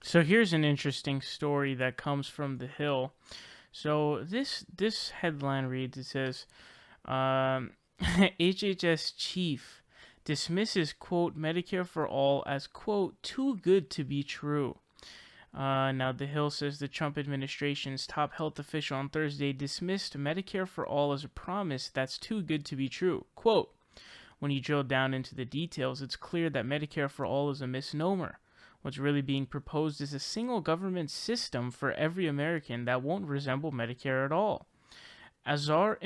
So here's an interesting story that comes from The Hill. So this headline reads, it says, HHS chief dismisses quote Medicare for all as quote too good to be true. Now, The Hill says the Trump administration's top health official on Thursday dismissed Medicare for all as a promise that's too good to be true. Quote, when you drill down into the details, it's clear that Medicare for all is a misnomer. What's really being proposed is a single government system for every American that won't resemble Medicare at all. Azar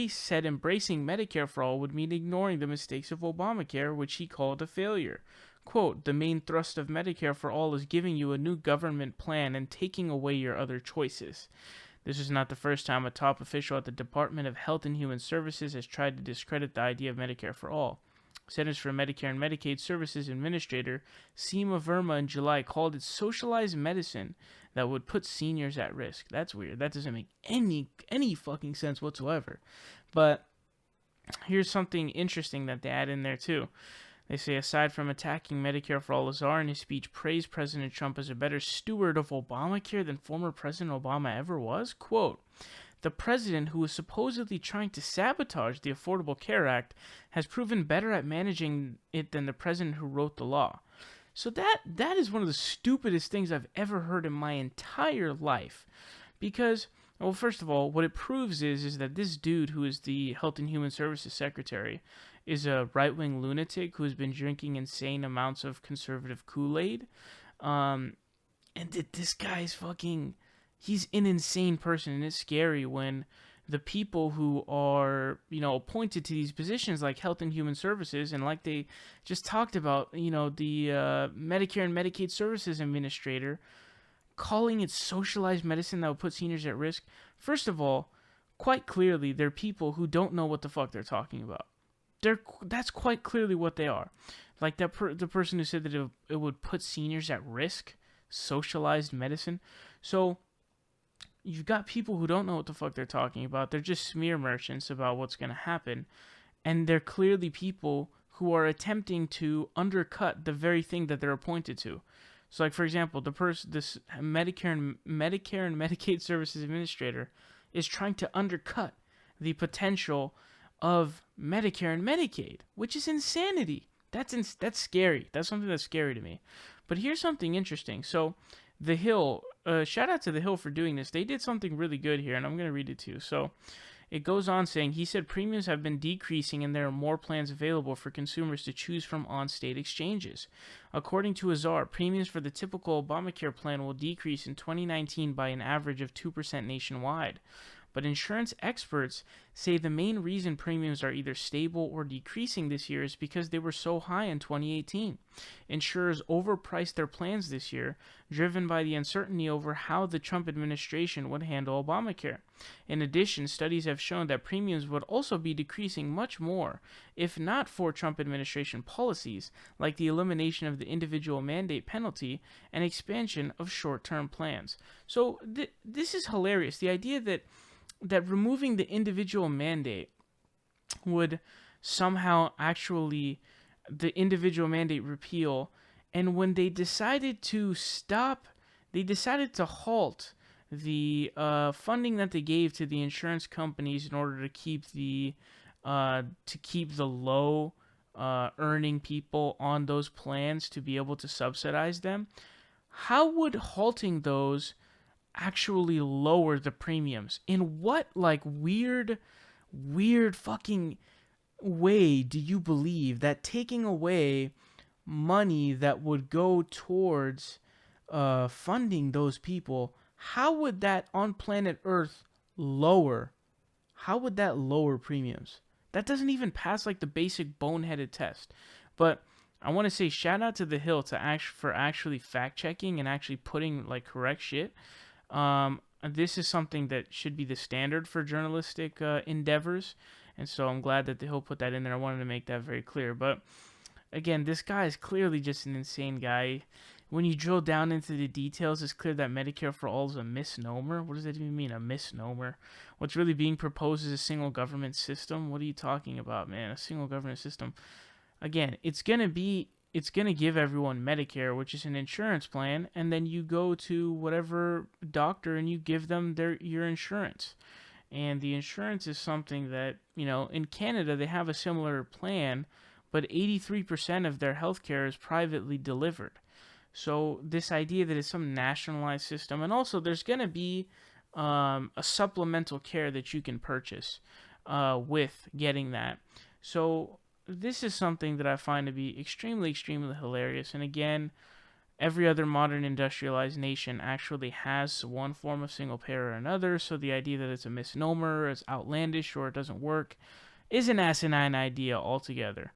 said embracing Medicare for all would mean ignoring the mistakes of Obamacare, which he called a failure. Quote, the main thrust of Medicare for all is giving you a new government plan and taking away your other choices. This is not the first time a top official at the Department of Health and Human Services has tried to discredit the idea of Medicare for all. Centers for Medicare and Medicaid Services Administrator Seema Verma in July called it socialized medicine that would put seniors at risk. That's weird. That doesn't make any fucking sense whatsoever. But here's something interesting that they add in there too. They say, aside from attacking Medicare for all, Azar in his speech praised President Trump as a better steward of Obamacare than former President Obama ever was. Quote, the president, who was supposedly trying to sabotage the Affordable Care Act, has proven better at managing it than the president who wrote the law. So that is one of the stupidest things I've ever heard in my entire life. Because, well, first of all, what it proves is that this dude who is the Health and Human Services Secretary is a right-wing lunatic who has been drinking insane amounts of conservative Kool-Aid. And this guy's fucking... He's an insane person, and it's scary when the people who are, appointed to these positions like Health and Human Services, and like they just talked about, the Medicare and Medicaid Services Administrator, calling it socialized medicine that would put seniors at risk. First of all, quite clearly, they're people who don't know what the fuck they're talking about. That's quite clearly what they are. Like the person who said that it would put seniors at risk, socialized medicine. So you've got people who don't know what the fuck they're talking about. They're just smear merchants about what's going to happen. And they're clearly people who are attempting to undercut the very thing that they're appointed to. So, like, for example, this Medicare and Medicaid Services Administrator is trying to undercut the potential of Medicare and Medicaid, which is insanity. That's scary. That's something that's scary to me. But here's something interesting. So, The Hill, shout out to The Hill for doing this. They did something really good here, and I'm going to read it to you. So, it goes on saying, he said premiums have been decreasing and there are more plans available for consumers to choose from on-state exchanges. According to Azar, premiums for the typical Obamacare plan will decrease in 2019 by an average of 2% nationwide. But insurance experts say the main reason premiums are either stable or decreasing this year is because they were so high in 2018. Insurers overpriced their plans this year, driven by the uncertainty over how the Trump administration would handle Obamacare. In addition, studies have shown that premiums would also be decreasing much more if not for Trump administration policies like the elimination of the individual mandate penalty and expansion of short-term plans. So this is hilarious. The idea that removing the individual mandate would somehow actually the individual mandate repeal, and when they decided to halt the funding that they gave to the insurance companies in order to keep the low earning people on those plans to be able to subsidize them. How would halting those actually lower the premiums? In what weird fucking way do you believe that taking away money that would go towards funding those people, how would that on planet Earth lower? How would that lower premiums? That doesn't even pass the basic boneheaded test. But I want to say shout out to The Hill for actually fact checking and actually putting correct shit. This is something that should be the standard for journalistic endeavors, and so I'm glad that he'll put that in there. I wanted to make that very clear. But again, this guy is clearly just an insane guy. When you drill down into the details, it's clear that Medicare for all is a misnomer. What does that even mean, a misnomer? What's really being proposed is a single government system. What are you talking about, man? A single government system. Again, it's going to be it's going to give everyone Medicare, which is an insurance plan, and then you go to whatever doctor and you give them your insurance. And the insurance is something that, in Canada they have a similar plan, but 83% of their healthcare is privately delivered. So this idea that it's some nationalized system, and also there's going to be a supplemental care that you can purchase with getting that. So this is something that I find to be extremely, extremely hilarious. And again, every other modern industrialized nation actually has one form of single payer or another. So the idea that it's a misnomer, it's outlandish, or it doesn't work is an asinine idea altogether.